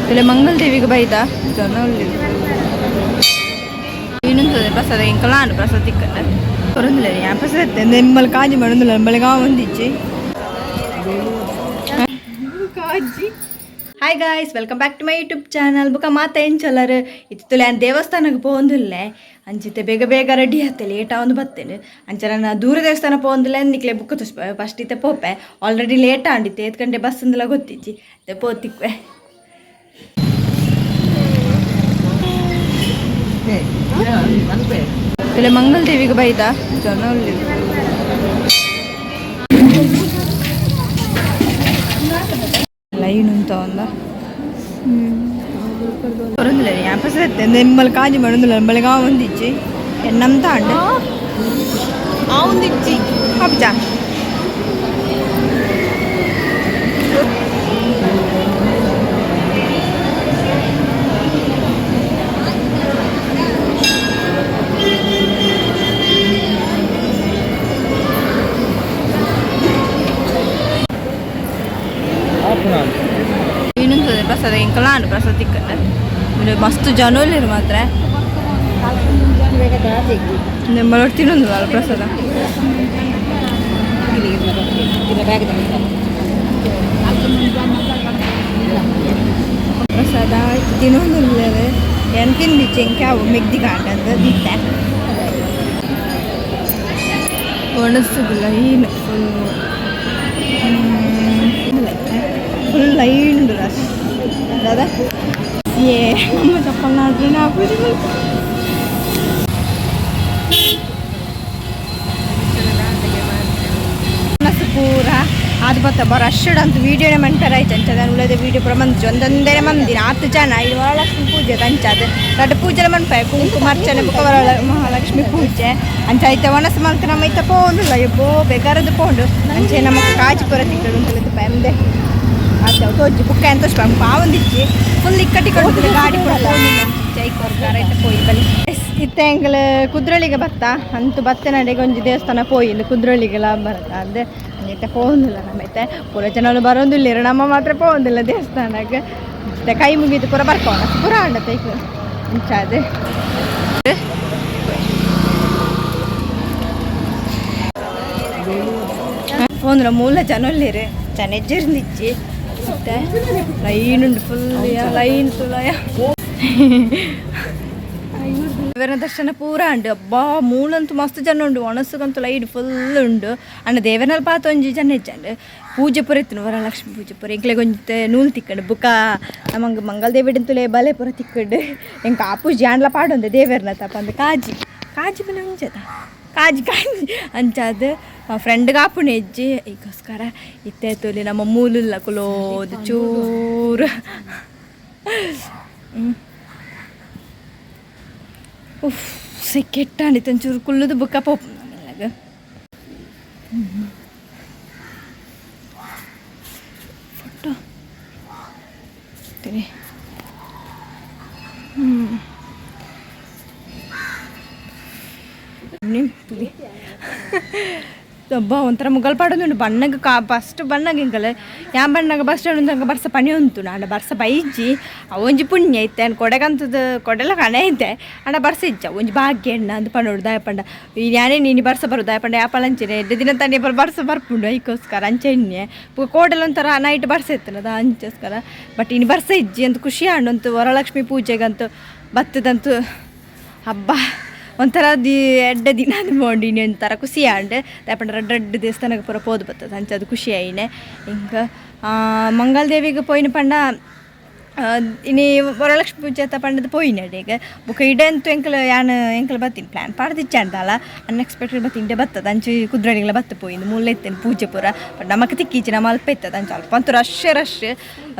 ಇಲ್ಲಿ ಮಂಗಲ್ ದೇವಿಗೆ ಬೈದ ಜನ ಇನ್ನೊಂದು ಪ್ರಸಾದ ಇಂಕಲಾನು ಪ್ರಸಾದ ತಿಕ್ಕಂಡ ಬರೋದಿಲ್ಲ ಯಾ ಪ್ರಸಾದ ನಿಮ್ಮಲ್ಲಿ ಕಾಜಿ ಮಾಡೋದಿಲ್ಲ ಬೆಳಗಾವ್ ಒಂದಿಚ್ಚಿ ಕಾಜಿ. Hi guys, welcome back to my YouTube channel. ಬುಕ್ಕ ಮಾತಾ ಏನು ಚಲರ್ ಇತ್ತು ನಾನು ದೇವಸ್ಥಾನಕ್ಕೆ ಹೋಗಿಲ್ಲ ಅಂಚಿತ್ತೆ ಬೇಗ ಬೇಗ ರೆಡಿ ಆತ್ತೆ ಲೇಟ್ ಒಂದು ಬರ್ತೇನೆ ಅಂಚೆ ನಾನು ದೂರ ದೇವಸ್ಥಾನ ಹೋಗಿಲ್ಲ ನಿಕ್ಲೆ ಬುಕ್ ತುಸ್ಪ ಫಸ್ಟ್ ಇತ್ತೆ ಪೋಪೆ ಆಲ್ರೆಡಿ ಲೇಟ್ ಆಂಡಿತ್ತೆ 8 ಗಂಟೆ ಬಸ್ ಅಂದೆಲ್ಲ ಗೊತ್ತಿಚ್ಚಿ ಪೋತಿಕ್ವೆ. ಇಲ್ಲಿ ಮಂಗಲ್ ದೇವಿಗೆ ಬೈದ ಜನ ಲೈನ್ ಅಂತ ಒಂದ ಬರೋದಿಲ್ಲ ಯಾ ಪ್ರಸಾದ ನಿಮ್ಮಲ್ಲಿ ಕಾಜಿ ಮಾಡೋದಿಲ್ಲ ಬೆಳಗಾವ್ ಒಂದಿಚ್ಚಿ ಎನ್ನಂತ ಅಂಡ ಒಂದಿಚ್ಚಿ ಹಬ್ಜಾ ಇನ್ನೊಂದು ಪ್ರಸಾದ ಇಂಕಲಾನು ಪ್ರಸಾದ ತಿಕ್ಕಂಡ ಮಸ್ತ್ ಜನರು ಮಾತ್ರ ನಿಮ್ಮಲ್ಲಿ ತಿನ್ನೊಂದು ಅಲ್ಲ ಪ್ರಸಾದ ಪ್ರಸಾದ ತಿನ್ನೊಂದು ಏನು ತಿಂದಿಚ್ಚೆ ಇಂಕೆ ಅವು ಮೆಗ್ದಿ ಕಾಂಡ ದಿತ್ತೆ ಒಣಸುದಿಲ್ಲ ಏನು ಫುಲ್ ಲೈನ್ ಉಂಟು ರಶ್ ದಾದಾ ಏ ನಮ್ಮ ಚಪ್ಪಲ್ ಆದ್ರೆ ಹಾಕೋದಿಲ್ಲ ಪೂರ ಅದು ಬತ್ತ ರಶ್ ಅಂತ ವೀಡಿಯೋನೇ ಮಂಟರ್ ಆಯ್ತು ಅಂಚದ ಉಳಿದ ವೀಡಿಯೋ ಪೂರ ಮಂದಿ ಒಂದೊಂದೇ ಮಂದಿನ 10 ಜನ ಇದು ವರಲಕ್ಷ್ಮಿ ಪೂಜೆ ಅಂಚದು ದೊಡ್ಡ ಪೂಜೆಲ್ಲ ಮನ್ಪಾಯ ಕುಂಕುಮಾರ್ಚನೆ ಬುಕ್ಕ ಮಹಾಲಕ್ಷ್ಮಿ ಪೂಜೆ ಅಂಚ ಆಯ್ತು ಒಣಸ ಮಲ್ಕ ನಮ್ಮ ಐತ ಪೋಂಡಿಲ್ಲ ಎಬ್ಬೋ ಬೇಕಾರದು ಪೋಂಡು ಅಂಚೆ ನಮ್ಮ ಕಾಜಿಪುರ ತಿಕ್ಕಡು ಅಂತ ಪಂದೆ ಆಯ್ತು ತೋಜಿ ಬುಕ್ಕ ಎಂತ ಪಾವಂದಿಚ್ಚಿ ಫುಲ್ ಇಕ್ಕಟ್ಟಿ ಕೊಡ್ತಿಲ್ಲ ಗಾಡಿ ಕೊಡಲ್ಲ ಚೈಕೋರ್ಗಾರ ಐತೆ ಪೋಯಿ ಬಲಿ ಇತ್ತೆ ಎಂಗಳು ಕುದ್ರಳಿಗೆ ಬತ್ತಾ ಅಂತೂ ಬತ್ತೆ ನಡೆಗೆ ಒಂಜಿ ದೇವಸ್ಥಾನ ಪೋಯಿಲ್ಲ ಕುದ್ರಳಿಗೆಲ್ಲ ಬರುತ್ತಾ ಅದೇ ಐತೆ ಪೋಂದಿಲ್ಲ ನಮ್ಮೈತೆ ಪೂರ ಜನಗಳು ಬರೋದಿಲ್ಲ ನಮ್ಮ ಮಾತ್ರ ಪೋಂದಿಲ್ಲ ದೇವಸ್ಥಾನಕ್ಕೆ ಮತ್ತೆ ಕೈ ಮುಗಿದು ಪೂರ ಬರ್ಕೋಣ ಪೂರ ಆಂಡತ್ತೆ ಈಗ ಮುಂಚಾದೆ ಹೋದ್ರ ಮೂಲ ಜನಲ್ಲಿರಿ ಜನ ಹೆಜ್ಜೆರ್ನಿಚ್ಚಿ ಮತ್ತೆ ಲೈನ್ ಉಂಟು ಫುಲ್ ಲೈನ್ ತುಲಯ ದೇವರ ದರ್ಶನ ಪೂರ ಉಂಡು ಅಬ್ಬಾ ಮೂಲಂತೂ ಮಸ್ತ್ ಜನ ಉಂಡು ಒಣಸಗಂತೂ ಲೈಟ್ ಫುಲ್ ಉಂಡು ಅಣ್ಣ ದೇವರಲ್ಲಿ ಪಾತ ಒಂಜಿ ಜನ ಹೆಚ್ಚಂಡು ಪೂಜೆ ಪೂರ ಇತ್ತು ವರಲಕ್ಷ್ಮಿ ಪೂಜೆ ಪೂರ ಎಂಕ್ಲೆಗೆ ಒಂಜಿ ನೂಲು ತಿಕ್ಕಂಡು ಬುಕ್ಕ ನಮಗೆ ಮಂಗಲ್ ದೇವಿಡಂತುಲೆ ಬಲೆ ಪೂರ ತಿಕ್ಕಂಡು ಎಂಕ ಆ ಪೂಜೆ ಆಂಡ್ಲ ಪಾಡೊಂದು ದೇವರನ್ನ ತಪ್ಪಂದು ಕಾಜಿ ಬಲ ಅಂಚದ ಕಾಜಿ ಅಂಚದು ಫ್ರೆಂಡ್ಗೆ ಆಪುಣೆ ಹೆಜ್ಜೆ ಈಗೋಸ್ಕರ ಇತ್ತೆ ತೊಲಿ ನಮ್ಮ ಮೂಲಲ್ಲ ಕುಲೋದು ಚೂರು ಉಫ್ ಸಿಕ್ಕೆಟ್ಟಾಣಿತ್ತು ಒಂಚೂರು ಕುಲ್ಲುದು ಬುಕ್ಕ ಪೋಪ್ ನನಗೆ ಫೋಟೋ ನಿಂಪುದಿ ಒಬ್ಬ ಒಂಥರ ಮುಗಲ್ ಪಾಡೋದು ಬಣ್ಣಗೆ ಫಸ್ಟ್ ಬಣ್ಣಗೆ ಹಿಂಗಲ್ಲ ಯಾ ಬಣ್ಣಗೆ ಬಸ್ ಸ್ಟ್ಯಾಂಡ್ ಹಂಗೆ ಬರ್ಸ ಪಣಿ ಉಂಟು ಅಣ್ಣ ಬರ್ಸ ಬೈಜಿ ಒಂಜಿ ಪುಣ್ಯ ಐತೆ ಅನ್ ಕೊಡೆಗಂತದ್ದು ಕೊಡೆಲ್ಲ ಕಣೆ ಐತೆ ಅಣ್ಣ ಬರ್ಸ ಇಜ್ಜ ಒಂಜಿ ಭಾಗ್ಯ ಅಣ್ಣ ಅಂತ ಪಣ್ಣೋಡು ದಾಯಪಂಡ ಯಾನೇ ನೀನು ಬರ್ಸ ಬರೋದು ದಾಯಪಂಡ ಯಾಪಲ್ ಅಂಚೆನೆ 2 ದಿನ ತಂಡೆ ಬರ್ಸ ಬರ್ಪುಂಡು ಐಕೋಸ್ಕರ ಅಂಚೆಣ್ಣೆ ಕೋಡೆಲ್ಲ ಒಂಥರ ನೈಟ್ ಬರ್ಸ ಇರ್ತದೆ ಅದು ಅಂಚೋಸ್ಕರ ಬಟ್ ಇನ್ನು ಬರ್ಸ ಇಜ್ಜಿ ಅಂತ ಖುಷಿ ಹಣ್ಣು ವರಲಕ್ಷ್ಮಿ ಪೂಜೆಗಂತೂ ಬತ್ತದಂತೂ ಹಬ್ಬ ಒಂಥರ 2 ದಿನ ಅದು ಮಾಡಿನಿ ಒಂಥರ ಖುಷಿ ಆಂಡೆ ದಾಯಪಂಡ ರೆಡ್ ದೇವಸ್ಥಾನಕ್ಕೆ ಪೂರ ಪೋದು ಬರ್ತದೆ ಅಂಚೆ ಅದು ಖುಷಿ ಆಯ್ನೆ ಹಿಂಗೆ ಮಂಗಲ್ ದೇವಿಗೆ ಪೋಯಿನ ಪಂಡ ಇನ್ನು ವರಲಕ್ಷ್ಮಿ ಪೂಜೆ ಅಂತ ಪಂಡದು ಪೋಯಿನ ಅಡಿಗೆ ಬುಕ್ಕ ಇಡಂತೂ ಎಂಕಲ್ ಬರ್ತೀನಿ ಪ್ಲ್ಯಾನ್ ಪಾಡ್ದಿಚ್ಚ ಅಂತಲ್ಲ ಅನ್ಎಕ್ಸ್ಪೆಕ್ಟೆಡ್ ಬತ್ತಿಂಡೆ ಬರ್ತದೆ ಅಂಚೆ ಕುದ್ರಣಿಗೆಲ್ಲ ಬತ್ತ ಪೋಯಿಂದು ಮೂಲೆ ಇತ್ತೇನೆ ಪೂಜೆ ಪೂರ ಬಟ್ ನಮಗೆ ತಿಕ್ಕಿಚ್ಚಿ ನಮ್ಮ ಅಲ್ಪ ಇರ್ತದೆ ಅಂಚೆ ಅಲ್ಪ ಅಂತೂ ರಶ್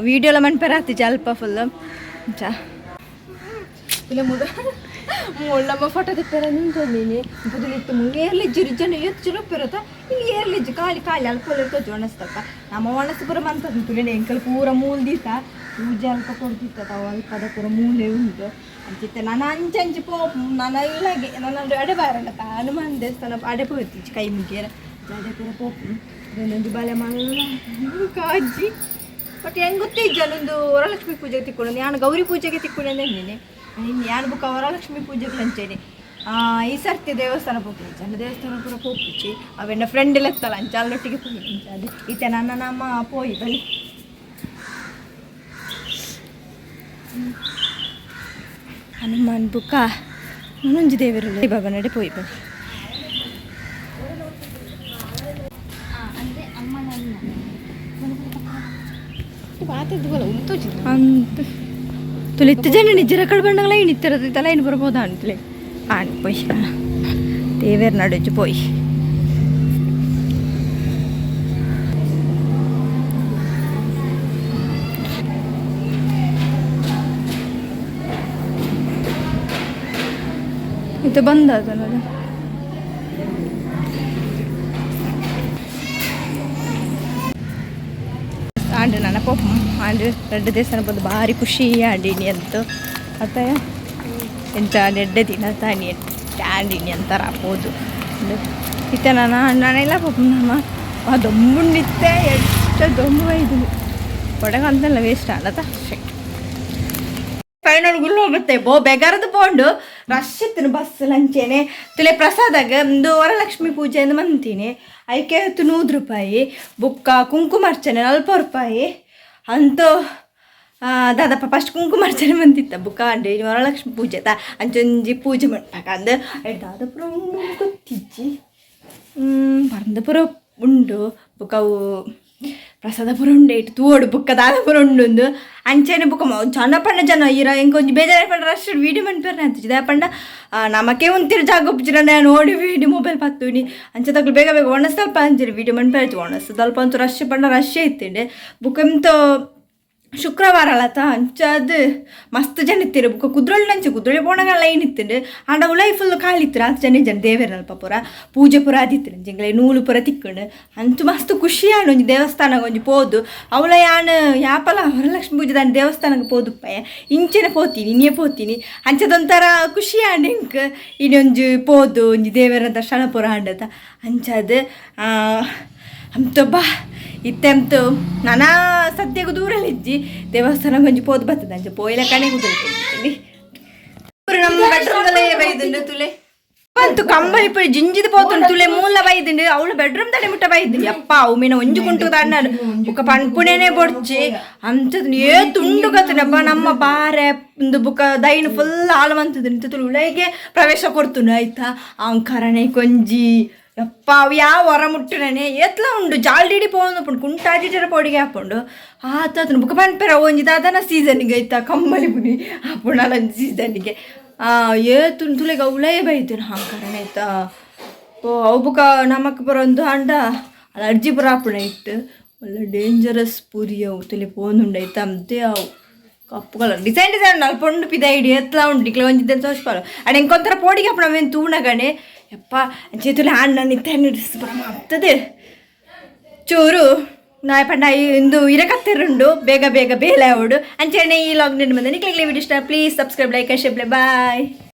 ವೀಡಿಯೋ ಎಲ್ಲ ಮನ್ಪೇರ ಹತ್ತಿಚ್ಚ ಅಲ್ಪ ಫುಲ್ ಅಂಚ ಇಲ್ಲ ಮುಳ್ಳಮ್ಮ ಫೋಟೋ ತಿಪ್ಪೇರ ನಿಂತೊಂದಿನಿ ಬುದಲಿತ್ತು ಏರ್ಲಿಜ್ಜು ಜನ ಎಷ್ಟು ಚುರುಪ್ಪಿರುತ್ತ ಇಲ್ಲಿ ಏರ್ಲಿಜ್ಜು ಖಾಲಿ ಅಲ್ಪ ಇರ್ತದೆ ಒಣಸ್ತಪ್ಪ ನಮ್ಮ ಒಣಸ ಪೂರ ಮಂತದ್ದು ತುಳಿನ ಎಂಕಲ್ ಪೂರ ಮೂಲ ದೀತ ಪೂಜೆ ಅಲ್ಪ ಕೊಡ್ತಿತ್ತ ಅಲ್ಪದ ಪೂರ ಮೂಲೆ ಉಂಟು ಅಂಚಿತ್ತೆ ನಾನು ಅಂಚಿ ಪೋ ನಾನು ಇಲ್ಲಾಗೆ ನಾನು ಅಡೆ ಬಾರಲ್ಲ ಹನುಮಾನ್ ದೇವಸ್ಥಾನ ಅಡೆ ಪೋಯ್ತಿಚ್ಚು ಕೈ ಮುಗಿಯರ ಅಡೆ ಪೂರ ಪೋಪು ಒಂದೊಂದು ಬಲೆ ಮಲ್ಲ ಕಾಜಿ ಬಟ್ ಹೆಂಗೆ ಗೊತ್ತಿದ್ದ ನಂದು ವರಲಕ್ಷ್ಮಿ ಪೂಜೆಗೆ ತಿಕ್ಕೊಂಡು ನಾನು ಗೌರಿ ಪೂಜೆಗೆ ತಿಕ್ಕೊಂಡು ಅಂದೇನೆ ಇನ್ನು ಯಾರು ಬುಕ್ಕ ವರಲಕ್ಷ್ಮಿ ಪೂಜೆಗೆ ಅಂಚೇನೆ ಈ ಸರ್ತಿ ದೇವಸ್ಥಾನ ಹೋಗ್ಲಿ ಜನ ದೇವಸ್ಥಾನ ಕೂಡ ಹೋಗ್ಬಿಚ್ಚಿ ಅವೆನ್ನ ಫ್ರೆಂಡ್ ಎಲ್ಲ ಇತ್ತಲ್ಲ ಅಂಚ ಅಲ್ಲೊಟ್ಟಿಗೆ ಹೋಗಿ ಅದು ಈತೆ ನನ್ನ ನಮ್ಮ ಪೋಯಿ ಬಲಿ ಹನುಮಾನ್ ಬುಕ್ಕ ಮುನಂಜಿ ದೇವರುಲ್ಲ ಬಾಬಾ ನಡೆ ಪೋಯಿ ಬಲಿ ಅಂತ ತುಳಿತ್ತು ಜನ ನಿಜರ ಕಳ್ಬಣ್ಣಗಳ ಏನಿತ್ತಿರತ್ತಲ್ಲ ಏನು ಬರ್ಬೋದಾ ಅಂತಲೇ ಆಣಿ ಪೋಯ್ ದೇವೇರ್ ನಡುಜು ಪೋಯ್ ಇದು ಬಂದ ಅದಲ್ಲ ಆಂಡ್ರೆ ನನ್ನ ಪೋಪ ಆಂಡ್ರೆ ರೆಡ್ಡ ದೇವಸ್ಥಾನ ಬಂದು ಭಾರಿ ಖುಷಿ ಆಂಡಿನಿ ಅಂತ ಅತ್ತ ಎಂತ ನೆಡ್ಡೆ ದಿನ ತಾನಿ ಆಂಡಿನಿ ಅಂತಾರ ಹೋದು ಇತ್ತೆ ನಾನೆಲ್ಲ ಪಾಪ ನಮ್ಮ ಆ ದೊಂಬುಂಡಿತ್ತೆ ಎಷ್ಟು ದೊಂಬು ಇದ್ದೀನಿ ಕೊಡಗಂತಲ್ಲ ವೇಸ್ಟ್ ಅಲ್ಲತ್ತ ಫೈನಲ್ ಗುಲ್ ಹೋಗುತ್ತೆ ಬೇಗಾರದು ಪೋಂಡು ರಶ್ ಇತ್ತು ಬಸ್ ಲಂಚೇನೆ ತುಲೆ ಪ್ರಸಾದಾಗ ಒಂದು ವರಲಕ್ಷ್ಮಿ ಪೂಜೆ ಅಂತ ಬಂತೀನಿ ಅದಕ್ಕೆ 100 ರೂಪಾಯಿ ಬುಕ್ಕ ಕುಂಕುಮಾರ್ಚನೆ 40 ರೂಪಾಯಿ ಅಂತೂ ದಾದಪ್ಪ ಫಸ್ಟ್ ಕುಂಕುಮಾರ್ಚನೆ ಬಂದಿತ್ತ ಬುಕ್ಕ ಅಂಡೆ ವರಲಕ್ಷ್ಮಿ ಪೂಜೆ ಅಂಚೊಂಜಿ ಪೂಜೆ ಮಾಡ್ಬೇಕಂದು ದಾದಪುರ ಗೊತ್ತಿಜ್ಜಿ ಪರಂದಪುರ ಉಂಡು ಬುಕ್ಕ ಅವು ಪ್ರಸಾದ ಪುರ ಉಂಡೆ ಇಟ್ಟು ತೂಡು ಬುಕ್ಕ ದಾದಪುರ ಉಂಡು ಅಂಚೆನೆ ಬುಕ್ಕ ಜನ ಪಂಡ ಜನ ಇರ ಇಂಕೊಂಚ ಬೇಜಾರು ಪಂಡ ರಶ್ ವೀಡಿಯೋ ಮನ್ಪೇರ್ನ ಅಂತಿದ್ದೆ ಪಂಡ ನಮಕ್ಕೆ ಒಂತಿರು ಜಾಗ ಒಪ್ಪಿರ ನೋಡಿ ವೀಡಿಯೋ ಮೊಬೈಲ್ ಪತ್ತುನಿ ಅಂಚೆ ತಗೊಳ್ಳಿ ಬೇಗ ಬೇಗ ಒಣಸ್ತಲ್ಪ ಅಂಜಿರಿ ವೀಡಿಯೋ ಮನ್ಪೇರ್ ಒಣಸ್ತು ಸ್ವಲ್ಪ ಅಂತೂ ರಶ್ ಪಂಡ ರಶ್ ಇತ್ತಿಂಡೆ ಬುಕ್ಕ ಎಂತ ಶುಕ್ರವಾರ ಅಲ್ಲತ್ತ ಅಂಚದು ಮಸ್ತ್ ಜನ ಇತ್ತಿರು ಬುಕ್ಕ ಕುದ್ರೊಳ್ಳಿ ಅಂಚೆ ಕುದ್ರೊಳ್ಳಿ ಪೋಣಗ ಲೈನ್ ಇತ್ತಿಂಡು ಆಂಡ ಉಳೈ ಫುಲ್ ಖಾಲಿ ಇತ್ತಿರು ಅದು ಜನ ದೇವೇರಲ್ಪ ಪುರ ಪೂಜೆ ಪುರ ಆದಿತ್ತಿರು ಜಿಂಗ್ಲೆ ನೂಲು ಪುರ ತಿಕ್ಕೊಂಡು ಅಂಚು ಮಸ್ತ್ ಖುಷಿ ಆಂಡು ಒಂಜಿ ದೇವಸ್ಥಾನಕ್ಕೆ ಒಂಜಿ ಪೋದು ಅವಳ ಯಾನು ಯಾಪಲ ವರಲಕ್ಷ್ಮಿ ಪೂಜೆ ದಾನಿ ದೇವಸ್ಥಾನಕ್ಕೆ ಪೋದುಪ್ಪಯ್ಯ ಇಂಚೆನೆ ಪೋತೀನಿ ಇನ್ನೇ ಪೋತೀನಿ ಅಂಚದೊಂಥರ ಖುಷಿ ಆಂಡು ಇಂಕ್ ಇನ್ನೊಂಜು ಪೋದು ಒಂಜಿ ದೇವರ ದರ್ಶನ ಪುರ ಆಂಡದ ಅಂಚದು ಅಂತೊಬ್ಬ ಇತ್ತೆಂತು ನಾನಾ ಸದ್ಯಗೂ ದೂರಲ್ಲಿ ಇಜ್ಜಿ ದೇವಸ್ಥಾನ ಕೊಂಚ ಪೋದು ಬರ್ತದೆ ಅಂಚೆ ಪೋಯಿಲ ಕಣೆ ಕುದುರಿತೀನಿ ನಮ್ಮ ಬೆಡ್ರೂಮ್ದಲ್ಲೇ ಬೈದುಂಡು ತುಲೆ ಬಂತು ಕಂಬಳಿ ಪುರಿ ಜಿಂಜಿದ ಪೋತುಂಡು ತುಲೆ ಮೂಲ ಬೈದುಂಡು ಅವಳು ಬೆಡ್ರೂಮ್ ತಡೆ ಮುಟ್ಟ ಬೈದುಂಡು ಅಪ್ಪ ಅವು ಮೀನ ಒಂಜು ಕುಂಟು ದಾಂಡಾಡು ಬುಕ್ಕ ಪಣ್ಪುಣೆನೆ ಬೊಡ್ಚಿ ಅಂಚದು ಏ ತುಂಡು ಕತ್ತನಪ್ಪ ನಮ್ಮ ಬಾರೆ ಒಂದು ಬುಕ್ಕ ದೈನು ಫುಲ್ ಹಾಲು ಅಂತದ್ದು ನಿಂತು ತುಳು ಉಳಗೆ ಪ್ರವೇಶ ಕೊಡ್ತುಂಡು ಆಯ್ತಾ ಅಂಕರಣೆ ಕೊಂಜಿ ಯಪ್ಪ ಅವು ಯಾವ ಹೊರ ಮುಟ್ಟನೆ ಎತ್ಲ ಉಂಡು ಜಾಲ್ಡಿಡಿ ಪೋಂದು ಪುಂಡು ಕುಂಟಾಜಿಟರ ಪೋಡಿಗೆ ಹಾಕೊಂಡು ಆತನ ಬುಕ್ಕ ಪನ್ಪೆರ ಒಂಜಿ ದಾದನ ಸೀಸನ್ಗೆ ಆಯ್ತಾ ಕಂಬಳಿ ಪುಡಿ ಹಾಪುಣಲ್ಲ ಸೀಸನ್ಗೆ ತುಲೆಗೆ ಅವಳೇ ಬೈತೇನೆ ಹಾಂಕರಣ ಆಯ್ತಾ ಓ ಅವು ಬುಕ್ಕ ನಮಕ್ ಬರೋಂದು ಅಂಡ ಅದು ಅರ್ಜಿ ಪುರ ಹಾಪುಣ ಇಟ್ಟು ಒಳ್ಳೆ ಡೇಂಜರಸ್ ಪೂರಿ ಅವು ತುಲೆ ಪೋಂದುಂಡು ಆಯ್ತಾ ಅಂತೆ ಅವು ಕಪ್ಪು ಕಲರ್ ಡಿಸೈನ್ ಅಲ್ಲಿ ಪೊಂಡು ಪಿದ ಹಿಡಿ ಎತ್ಲ ಉಂಡಿಕ್ಲೆ ಒಂಜಿದ್ದೆ ತೋರಿಸ್ಪಾರು ಅಡ್ ಎಂಕೊಂಥರ ಪೋಡಿಗೆ ಹಾಪುಣ ಅವೇನು ತೂಣಗಣೆ ಯಪ್ಪ చేతులు ಹಣ್ಣು ನಿತ್ಯ ಆಗ್ತದೆ ಚೂರು ನಾ ಪಂಡ ಇಂದು ಇರಕತ್ತಿರುಂಡು ಬೇಗ ಬೇಗ ಬೇಲೆ ಅವಡು ಅಂಚೆನೆ ಈ ಲಾಗ್ ಬಂದ ನಿಕ್ಲಿಗೆ ವಿಡಿಯೋ ಇಷ್ಟ please subscribe like share bye.